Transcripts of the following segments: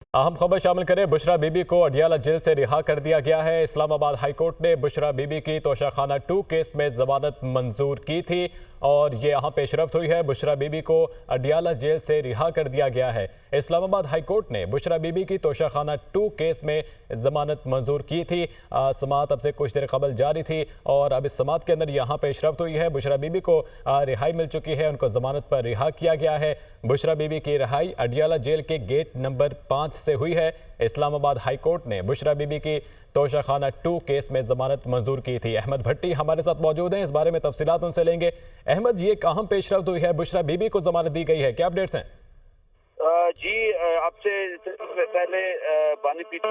अहम खबर शामिल करें। बुशरा बीबी को अडियाला जेल से रिहा कर दिया गया है। इस्लामाबाद हाई कोर्ट ने बुशरा बीबी की तोशाखाना 2 केस में जमानत मंजूर की थी और ये अहम पेशरफ्त हुई है। बुशरा बीबी को अडियाला जेल से रिहा कर दिया गया है। इस्लामाबाद हाई कोर्ट ने बुशरा बीबी की तोशाखाना 2 केस में जमानत मंजूर की थी। समाअत अब से कुछ देर कबल जारी थी और अब इस समाअत के अंदर यहाँ पेशरफ्त हुई है। बुशरा बीबी को रिहाई मिल चुकी है, उनको जमानत पर रिहा किया गया है। बुशरा बीबी की रिहाई अडियाला जेल के गेट नंबर 5 से हुई है। इस्लामाबाद हाई कोर्ट ने बुशरा बीबी की तोशाखाना 2 केस में जमानत मंजूर की थी। अहमद भट्टी हमारे साथ मौजूद हैं, इस बारे में तफसीलात उनसे लेंगे। अहमद, ये एक अहम पेशरफ्त हुई है, बुशरा बीबी को जमानत दी गई है, क्या अपडेट्स हैं? जी, आपसे पहले बानी पीट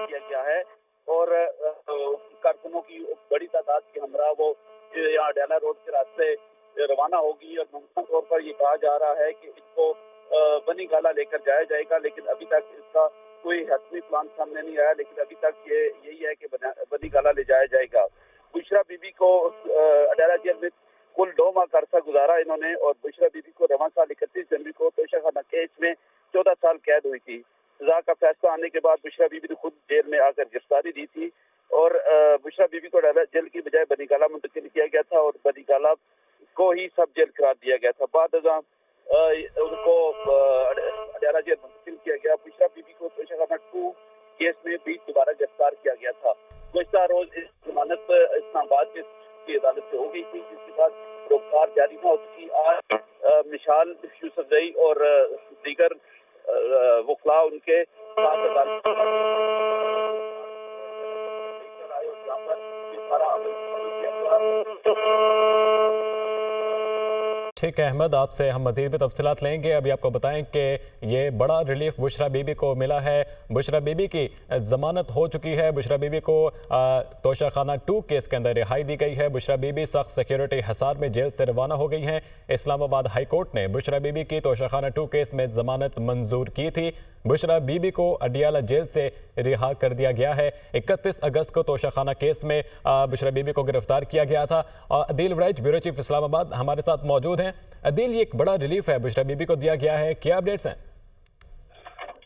किया गया है और कारकुनों की बड़ी तादाद की हमरा वो यहाँ अडियाला रोड के रास्ते रवाना होगी और मुमकिन तौर पर ये कहा जा रहा है कि इसको बनी गाला लेकर जाया जाएगा, लेकिन अभी तक इसका कोई हतमी प्लान सामने नहीं आया। लेकिन अभी तक ये यही है कि बनी गाला ले जाया जाएगा। बुशरा बीबी को अडियाला जेल में कुल 2 माह का अरसा गुजारा इन्होंने और बुशरा बीबी को रवां साल 31 जनवरी को तोशाखाना केस में 14 साल कैद हुई थी। सजा का फैसला आने के बाद बुशरा बीबी ने खुद जेल में आकर गिरफ्तारी दी थी और बुशरा बीबी को अडियाला जेल की बजाय बनीगाला मुंतकिल किया गया था और बनीगाला को ही सब जेल करार दिया गया था। बाद उनको अडियाला जेल मुंतकिल किया गया। बुशरा बीबी को तोशाखाना 2 केस में भी दोबारा गिरफ्तार किया गया था। गुज़श्ता रोज इस जमानत इस्लामाबाद की अदालत से हो गई थी, जिसके बाद रोकथाम जारी न हो सकी। आज मिशाल यूसुफजई और दीगर वकला उनके साथ अदालत ठीक है अहमद, आपसे हम मज़ीद भी तफसीलात लेंगे। अभी आपको बताएं कि ये बड़ा रिलीफ बुशरा बीबी को मिला है। बुशरा बीबी की ज़मानत हो चुकी है। बुशरा बीबी को तोशाखाना 2 केस के अंदर रिहाई दी गई है। बुशरा बीबी सख्त सिक्योरिटी हिसार में जेल से रवाना हो गई हैं। इस्लामाबाद हाई कोर्ट ने बुशरा बीबी की तोशाखाना 2 केस में ज़मानत मंजूर की थी। बुशरा बीबी को अडियाला जेल से रिहा कर दिया गया है। 31 अगस्त को तोशाखाना केस में बुशरा बीबी को गिरफ्तार किया गया था। अदील वराइच, ब्यूरो चीफ इस्लामाबाद, हमारे साथ मौजूद हैं। अदील, ये एक बड़ा रिलीफ है, बुशरा बीबी को दिया गया है, क्या अपडेट्स हैं?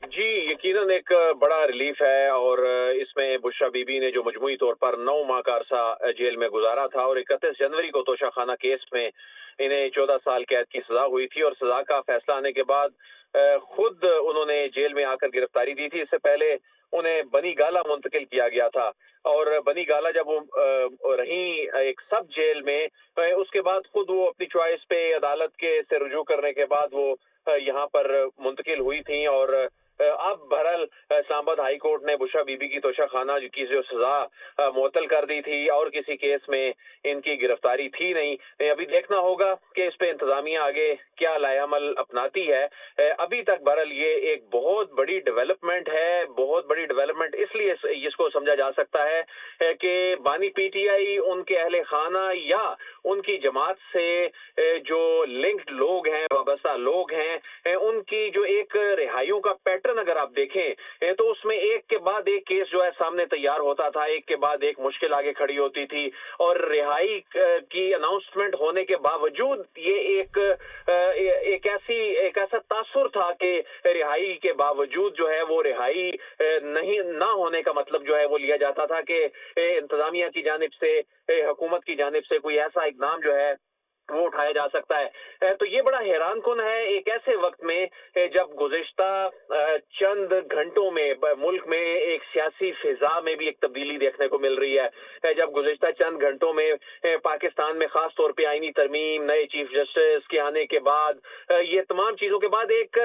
जी, यकीनन एक बड़ा रिलीफ है और इसमें बुशरा बीबी ने जो मजमूई तौर पर 9 माह का अरसा जेल में गुजारा था और 31 जनवरी को तोशाखाना केस में इन्हें 14 साल कैद की सजा हुई थी और सजा का फैसला आने के बाद खुद उन्होंने जेल में आकर गिरफ्तारी दी थी। इससे पहले उन्हें बनी गाला मुंतकिल किया गया था और बनी गाला जब वो रही एक सब जेल में, उसके बाद खुद वो अपनी चॉइस पे अदालत के से रुजू करने के बाद वो यहाँ पर मुंतकिल हुई थी और अब बहरहाल इस्लामाबाद हाई कोर्ट ने बुशरा बीबी की तोशाखाना की जो सजा मुअत्तल कर दी थी और किसी केस में इनकी गिरफ्तारी थी नहीं। अभी देखना होगा कि इस पे इंतजामिया आगे क्या लाएअमल अपनाती है। अभी तक बहरहाल ये एक बहुत बड़ी डेवलपमेंट है। बहुत बड़ी डेवलपमेंट इसलिए इसको समझा जा सकता है कि बानी पीटीआई उनके अहले खाना या उनकी जमात से जो लिंक्ड लोग हैं, वाबस्ता लोग हैं, उनकी जो एक रिहाइयों का पैटर्न अगर आप देखें तो उसमें एक के बाद एक केस जो है सामने तैयार होता था, एक के बाद एक मुश्किल आगे खड़ी होती थी और रिहाई की अनाउंसमेंट होने के बावजूद ये एक ऐसा तासुर था कि रिहाई के बावजूद जो है वो रिहाई नहीं ना होने का मतलब जो है वो लिया जाता था कि इंतजामिया की जानिब से, हुकूमत की जानिब से कोई ऐसा इकदाम जो है वो उठाया जा सकता है। तो ये बड़ा हैरान कुन है एक ऐसे वक्त में जब गुज़िश्ता चंद घंटों में मुल्क में एक सियासी फिजा में भी एक तब्दीली देखने को मिल रही है। जब गुज़िश्ता चंद घंटों में पाकिस्तान में खास तौर पे आईनी तरमीम, नए चीफ जस्टिस के आने के बाद, ये तमाम चीजों के बाद एक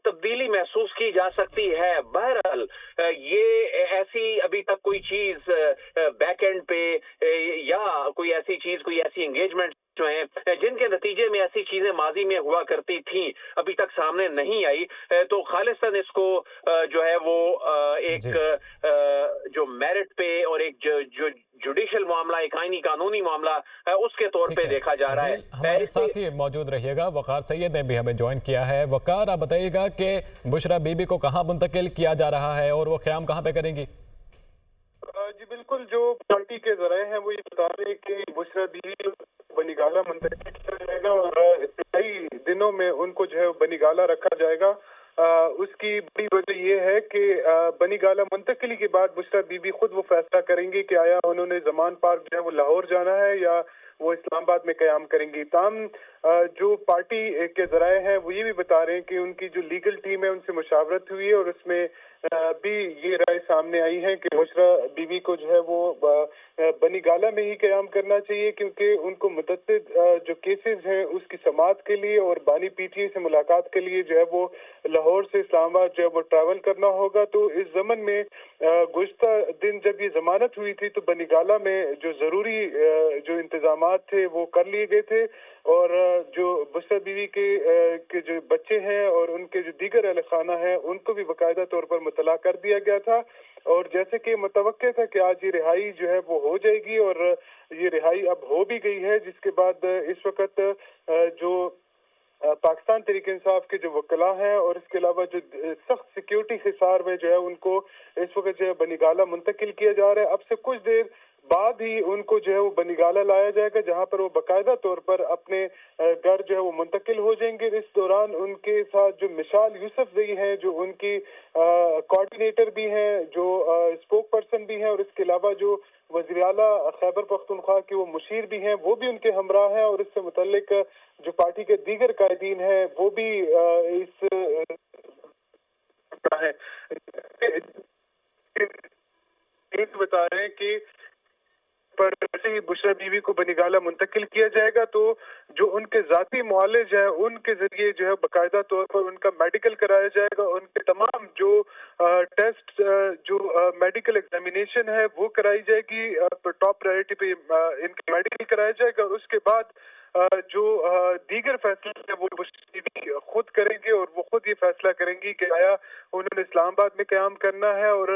तब्दीली महसूस की जा सकती है। बहरहाल ये ऐसी अभी तक कोई चीज बैक एंड पे या कोई ऐसी चीज, कोई ऐसी एंगेजमेंट जो है जिनके नतीजे में ऐसी चीजें माजी में हुआ करती थी अभी तक सामने नहीं आई। तो खालिस्तान इसको जो है वो एक जो मेरिट पे और एक जो जुडिशल मामला, एक आईनी कानूनी मामला उसके तौर पे देखा जा रहा है। हमारे साथ ही मौजूद रहिएगा, वकार सैयद ने भी हमें ज्वाइन किया है। वकार, आप बताइएगा कि बुशरा बीबी को कहाँ मुंतकिल किया जा रहा है और वो क़याम कहाँ पे करेंगी? جی بالکل، جو پارٹی کے ذرائع ہیں وہ یہ بتا رہے ہیں کہ بشرا بیوی بنی گالہ منتقل کیا جائے گا اور ابتدائی دنوں میں ان کو جو ہے بنی گالہ رکھا جائے گا۔ اس کی بڑی وجہ یہ ہے کہ بنی گالہ منتقلی کے بعد بشرا بیوی خود وہ فیصلہ کریں گی کہ آیا انہوں نے زمان پارک جو ہے وہ لاہور جانا ہے یا وہ اسلام آباد میں قیام کریں گی۔ تاہم جو پارٹی کے ذرائع ہیں وہ یہ بھی بتا رہے ہیں کہ ان کی جو لیگل ٹیم ہے ان سے مشاورت ہوئی ہے اور اس میں بھی یہ رائے سامنے آئی ہے کہ بشرا بیوی کو جو ہے وہ بنی گالہ میں ہی قیام کرنا چاہیے، کیونکہ ان کو متعدد جو کیسز ہیں اس کی سماعت کے لیے اور بانی پی ٹی اے سے ملاقات کے لیے جو ہے وہ لاہور سے اسلام آباد جو ہے وہ ٹریول کرنا ہوگا۔ تو اس ضمن میں گزشتہ دن جب یہ ضمانت ہوئی تھی تو بنی گالہ میں جو ضروری جو انتظامات تھے وہ کر لیے گئے تھے اور جو بشرا بیوی کے جو بچے ہیں اور ان کے جو دیگر اہل خانہ ہیں ان کو بھی باقاعدہ طور پر مطلع کر دیا گیا تھا، اور جیسے کہ متوقع تھا کہ آج یہ رہائی جو ہے وہ ہو جائے گی اور یہ رہائی اب ہو بھی گئی ہے، جس کے بعد اس وقت جو پاکستان تحریک انصاف کے جو وکلاء ہیں اور اس کے علاوہ جو سخت سیکیورٹی حصار میں جو ہے ان کو اس وقت جو ہے بنی گالہ منتقل کیا جا رہا ہے۔ اب سے کچھ دیر بعد ہی ان کو جو ہے وہ بنی گالہ لایا جائے گا، جہاں پر وہ باقاعدہ طور پر اپنے گھر جو ہے وہ منتقل ہو جائیں گے۔ اس دوران ان کے ساتھ جو مشال یوسف زئی ہیں جو ان کی کوآرڈینیٹر بھی ہیں، جو اسپوک پرسن بھی ہیں، اور اس کے علاوہ جو وزیر اعلیٰ خیبر پختونخوا کے وہ مشیر بھی ہیں وہ بھی ان کے ہمراہ ہیں، اور اس سے متعلق جو پارٹی کے دیگر قائدین ہیں وہ بھی اس بتا رہے ہیں کہ پر جیسے ہی بشرا بیوی کو بنی گالہ منتقل کیا جائے گا تو جو ان کے ذاتی معالج ہیں ان کے ذریعے جو ہے باقاعدہ طور پر ان کا میڈیکل کرایا جائے گا، ان کے تمام جو ٹیسٹ جو میڈیکل ایگزامینیشن ہے وہ کرائی جائے گی، ٹاپ پرائرٹی پہ ان کا میڈیکل کرایا جائے گا، اور اس کے بعد جو دیگر فیصلے ہیں وہ بشرا بیوی خود کریں گے اور وہ خود یہ فیصلہ کریں گی کہ آیا انہوں نے اسلام آباد میں قیام کرنا ہے۔ اور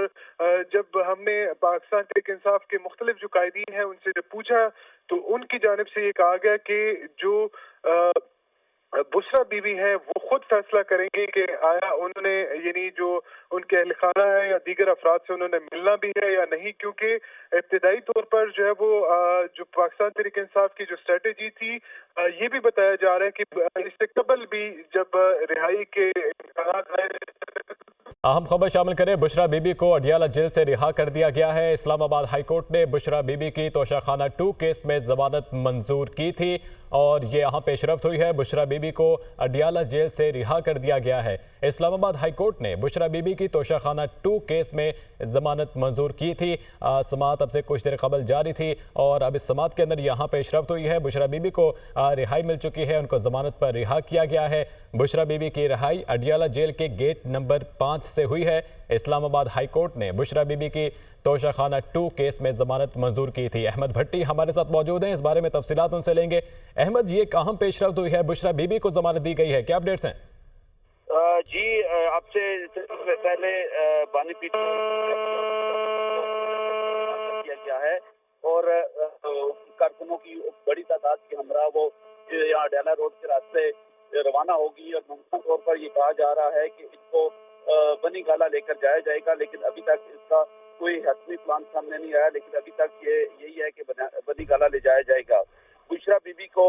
جب ہم نے پاکستان تحریک انصاف کے مختلف جو قائدین ہیں ان سے جب پوچھا تو ان کی جانب سے یہ کہا گیا کہ جو بشرا بیوی ہیں وہ خود فیصلہ کریں گے کہ آیا انہوں نے یعنی جو ان کے اہل خانہ ہے یا دیگر افراد سے انہوں نے ملنا بھی ہے یا نہیں، کیونکہ ابتدائی طور پر جو ہے وہ جو پاکستان تحریک انصاف کی جو اسٹریٹجی تھی یہ بھی بتایا جا رہا ہے کہ اس سے قبل بھی جب رہائی کے امکانات آئے۔ اہم خبر شامل کریں، بشرا بیبی کو اڈیالہ جیل سے رہا کر دیا گیا ہے۔ اسلام آباد ہائی کورٹ نے بشرا بیبی کی توشہ خانہ 2 کیس میں ضمانت منظور کی تھی اور یہ یہاں پیش رفت ہوئی ہے۔ بشرا بیبی کو اڈیالہ جیل سے رہا کر دیا گیا ہے۔ اسلام آباد ہائی کورٹ نے بشرا بیبی کی توشہ خانہ 2 کیس میں ضمانت منظور کی تھی۔ سماعت اب سے کچھ دیر قبل جاری تھی اور اب اس سماعت کے اندر یہاں پیش رفت ہوئی ہے۔ بشرا بیبی کو رہائی مل چکی ہے، ان کو ضمانت پر رہا کیا گیا ہے۔ بشرا بیبی کی رہائی اڈیالہ جیل کے گیٹ نمبر 5 سے ہوئی ہے۔ اسلام آباد ہائی کورٹ نے بشرا بیبی کی توشہ خانہ 2 کیس میں ضمانت منظور کی تھی۔ احمد بھٹی ہمارے ساتھ موجود ہیں، اس بارے میں تفصیلات ان سے لیں گے۔ احمد، یہ اہم پیش رفت ہوئی ہے، بشرا بیبی کو ضمانت دی گئی ہے، کیا اپڈیٹس ہیں؟ جی اب سے پہلے بانی پی کیا گیا ہے اور کارکنوں کی بڑی تعداد کے ہمراہ وہ یہاں اڈیالہ روڈ کے راستے روانہ ہوگی، اور ممکنہ طور پر یہ کہا جا رہا ہے کہ اس کو بنی گالہ لے کر جایا جائے گا، لیکن ابھی تک اس کا کوئی حتمی پلان سامنے نہیں آیا، لیکن ابھی تک یہی ہے کہ بنی گالہ لے جایا جائے گا۔ بشرا بیبی کو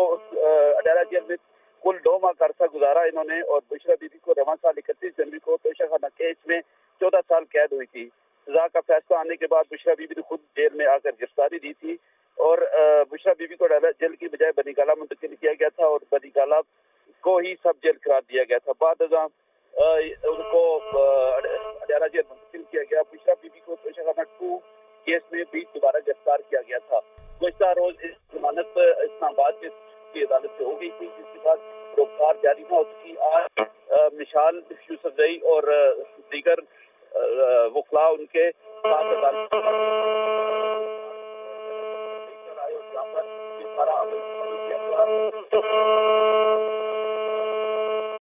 اڈیالہ جیل میں کل 2 ماہ کا عرصہ گزارا انہوں نے، اور بشرا بیبی کو رواں سال 31 جنوری کو توشہ خانہ کیس میں 14 سال قید ہوئی تھی۔ سزا کا فیصلہ آنے کے بعد بشرا بیبی نے خود جیل میں آ کر گرفتاری دی تھی، اور بشرا بیبی کو اڈیالہ جیل کی بجائے بنی گالہ منتقل کیا گیا تھا اور بنی گالہ کو ہی سب جیل قرار دیا گیا تھا۔ بعد ازاں ان کو اڈیالہ جیل منتقل کیا گیا۔ بشرا بیبی کو توشہ خانہ 2 کیس میں بھی دوبارہ گرفتار کیا گیا تھا۔ گزشتہ روز اس ضمانت اسلام آباد کی عدالت سے ہو گئی تھی، جس کے بعد روکار جاری نہ ہو سکی۔ آج مشال یوسف زئی اور دیگر وکلاء ان کے ساتھ عدالت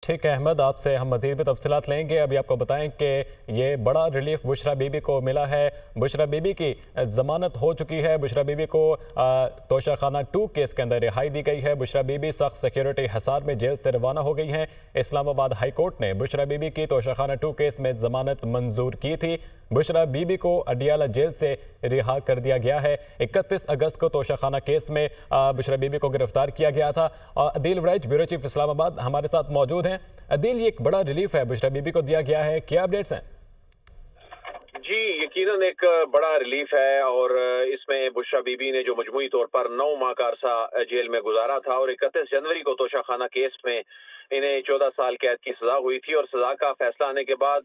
ٹھیک ہے احمد، آپ سے ہم مزید بھی تفصیلات لیں گے۔ ابھی آپ کو بتائیں کہ یہ بڑا ریلیف بشرا بیبی کو ملا ہے۔ بشرا بیبی کی ضمانت ہو چکی ہے، بشرا بیبی کو توشہ خانہ 2 کیس کے اندر رہائی دی گئی ہے۔ بشرا بیبی سخت سیکیورٹی حصار میں جیل سے روانہ ہو گئی ہیں۔ اسلام آباد ہائی کورٹ نے بشرا بیبی کی توشہ خانہ 2 کیس میں ضمانت منظور کی تھی۔ बुशरा बीबी को अडियाला जेल से रिहा कर दिया गया है। 31 अगस्त को तोशाखाना केस में बुशरा बीबी को गिरफ्तार किया गया था। अदील वड़ैच, ब्यूरो चीफ इस्लामाबाद, हमारे साथ मौजूद हैं। अदील, ये एक बड़ा रिलीफ है बुशरा बीबी को दिया गया है, क्या अपडेट्स हैं? जी, यकीनन एक बड़ा रिलीफ है और इसमें बुशरा बीबी ने जो मजमूई तौर पर 9 माह का अरसा जेल में गुजारा था और 31 जनवरी को तोशाखाना केस में इन्हें 14 साल कैद की सजा हुई थी और सजा का फैसला आने के बाद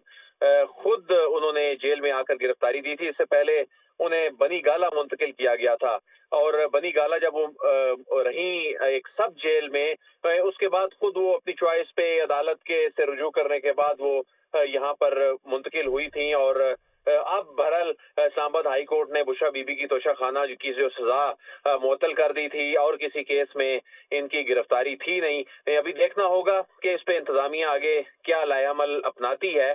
खुद उन्होंने जेल में आकर गिरफ्तारी दी थी। इससे पहले उन्हें बनी गाला मुंतकिल किया गया था और बनी गाला जब वो रही एक सब जेल में, उसके बाद खुद वो अपनी चॉइस पे अदालत के से रुजू करने के बाद वो यहाँ पर मुंतकिल हुई थी और अब बहरहाल इस्लामाबाद हाई कोर्ट ने बुशरा बीबी की तोशाखाना की जो सजा मुअत्तल कर दी थी और किसी केस में इनकी गिरफ्तारी थी नहीं। अभी देखना होगा कि इस पे इंतजामिया आगे क्या लायामल अपनाती है।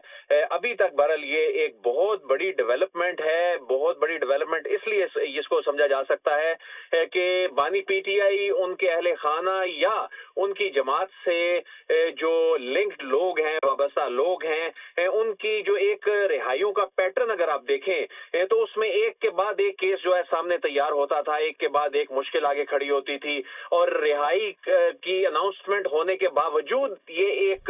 अभी तक बहरहाल ये एक बहुत बड़ी डेवलपमेंट है, बहुत बड़ी डेवलपमेंट इसलिए इसको समझा जा सकता है कि बानी पीटीआई, उनके अहले खाना या उनकी जमात से जो लिंक्ड लोग हैं, वाबस्ता लोग हैं, उनकी जो एक रिहाइयों का पैटर्न अगर आप देखें तो उसमें एक के बाद एक केस जो है सामने तैयार होता था, एक के बाद एक मुश्किल आगे खड़ी होती थी और रिहाई की अनाउंसमेंट होने के बावजूद ये एक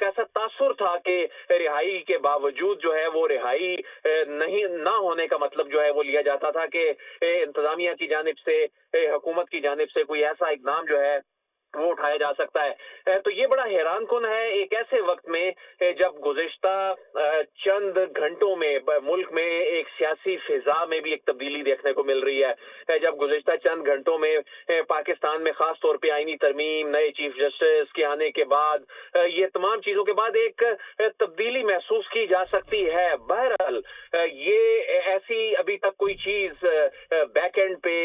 ऐसा तासुर था कि रिहाई के बावजूद जो है वो रिहाई नहीं ना होने का मतलब जो है वो लिया जाता था कि इंतजामिया की जानिब से, हुकूमत की जानिब से कोई ऐसा इकदाम जो है वो उठाया जा सकता है। तो ये बड़ा हैरान कुन है एक ऐसे वक्त में जब गुज़िश्ता चंद घंटों में मुल्क में एक सियासी फिजा में भी एक तब्दीली देखने को मिल रही है। जब गुज़िश्ता चंद घंटों में पाकिस्तान में खास तौर पे आईनी तरमीम, नए चीफ जस्टिस के आने के बाद, ये तमाम चीजों के बाद एक तब्दीली महसूस की जा सकती है। बहरहाल ये ऐसी अभी तक कोई चीज बैक एंड पे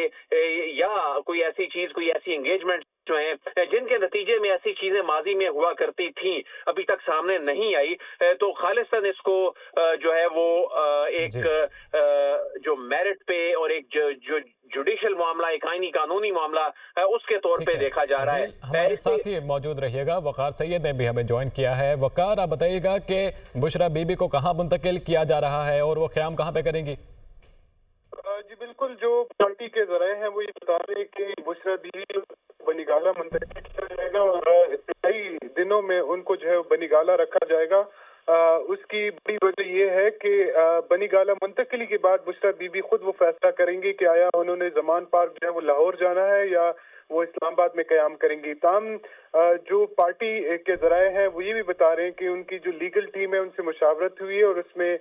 या कोई ऐसी चीज, कोई ऐसी एंगेजमेंट जो है जिनके नतीजे में ऐसी चीजें माजी में हुआ करती थी अभी तक सामने नहीं आई। तो खालिस्तान इसको जो है वो एक जो मेरिट पे और एक जो जुडिशल मामला, एक आईनी कानूनी मामला उसके तौर पे देखा जा रहा है। हमारे साथ ही मौजूद रहिएगा, वकार सैयद ने भी हमें ज्वाइन किया है। वकार, आप बताइएगा कि बुशरा बीबी को कहाँ मुंतकिल किया जा रहा है और वो क़याम कहाँ पे करेंगी? जी बिल्कुल, जो पार्टी के ज़राए हैं वो ये बता रहे हैं कि बुशरा बीबी बनीगाला मुंतकिल किया जाएगा और इब्तिदाई दिनों में उनको जो है बनीगाला रखा जाएगा। उसकी बड़ी वजह ये है कि बनीगाला मुंतकिली के बाद बुशरा बीबी खुद वो फैसला करेंगी कि आया उन्होंने जमान पार्क जो है वो लाहौर जाना है या वो इस्लामाबाद में क़याम करेंगी। ताम जो पार्टी के ज़राए हैं वो ये भी बता रहे हैं कि उनकी जो लीगल टीम है उनसे मुशावरत हुई है और उसमें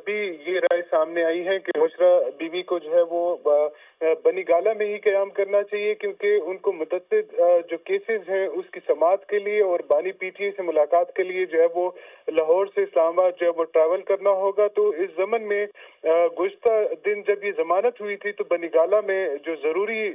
भी ये राय सामने आई है कि बुशरा बीबी को जो है वो बनीगाला में ही क़याम करना चाहिए, क्योंकि उनको मुतअद्दिद जो केसेस हैं उसकी समाअत के लिए और बानी पीटीआई से मुलाकात के लिए जो है वो लाहौर से इस्लामाबाद जो है वो ट्रैवल करना होगा। तो इस ज़मन में गुज़श्ता दिन जब ये ज़मानत हुई थी तो बनीगाला में जो ज़रूरी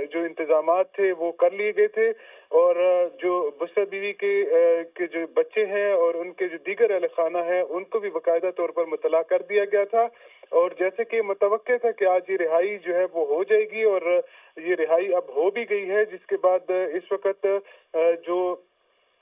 जो इंतज़ामात थे वो कर लिए गए थे और जो बुशरा बीवी के जो बच्चे हैं और उनके जो दीगर अहले खाना हैं उनको भी बाकायदा तौर पर मुतला कर दिया गया था। और जैसे कि मुतवक्के था कि आज ये रिहाई जो है वो हो जाएगी और ये रिहाई अब हो भी गई है, जिसके बाद इस वक्त जो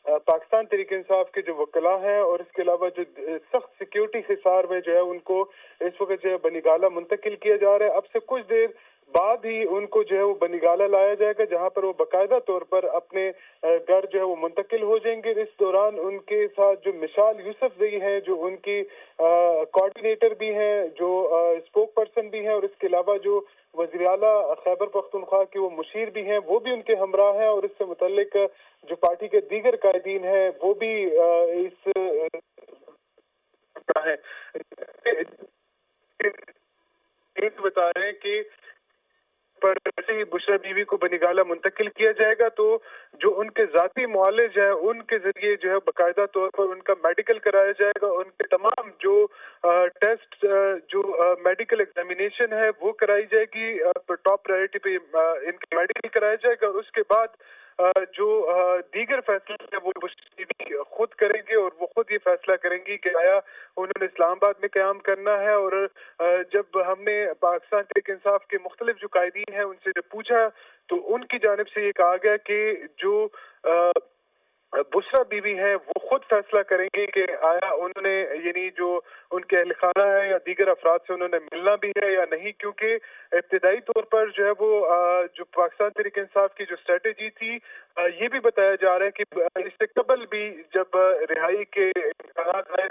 पाकिस्तान तहरीक इंसाफ के जो वकला हैं और इसके अलावा जो सख्त सिक्योरिटी हिसार में जो है उनको इस वक्त जो है बनीगाला मुंतकिल किया जा रहा है। अब से कुछ देर बाद ही उनको जो है वो बनीगाला लाया जाएगा, जहां पर वो बाकायदा तौर पर अपने घर जो है वो मुंतकिल हो जाएंगे। इस दौरान उनके साथ जो मिशाल यूसुफजई हैं, जो उनकी कोऑर्डिनेटर भी हैं, जो स्पोक पर्सन भी हैं और इसके अलावा जो वज़ीर आला खैबर पख्तूनख्वा के वो मुशीर भी हैं, वो भी उनके हमरा हैं और इससे मुतल्लिक जो पार्टी के दीगर कायदीन हैं वो भी इस बता रहे हैं कि पर जैसे ही बुशरा बीवी को बनीगाला मुंतकिल किया जाएगा तो जो उनके ज़ाती मुआलिज हैं उनके जरिए जो है बाकायदा तौर पर उनका मेडिकल कराया जाएगा, उनके तमाम जो टेस्ट जो मेडिकल एग्जामिनेशन है वो कराई जाएगी, टॉप प्रायोरिटी पे इनका मेडिकल कराया जाएगा और उसके बाद जो दीगर फैसले हैं वो बुशरा बीवी खुद करेंगे और वो खुद ये फैसला करेंगी कि आया उन्होंने इस्लामाबाद में क़याम करना है। और जब हमने पाकिस्तान तहरीक इंसाफ के मुख्तलिफ जो कायदीन हैं उनसे जब पूछा तो उनकी जानिब से ये कहा गया कि जो बुशरा बीवी हैं वो खुद फैसला करेंगे कि आया उन्होंने यानी जो उनके अहल खाना है या दीगर अफराद से उन्होंने मिलना भी है या नहीं, क्योंकि इब्तदाई तौर पर जो है वो जो पाकिस्तान तहरीक इंसाफ की जो स्ट्रेटेजी थी, ये भी बताया जा रहा है कि इससे कबल भी जब रिहाई के इम्कानात आए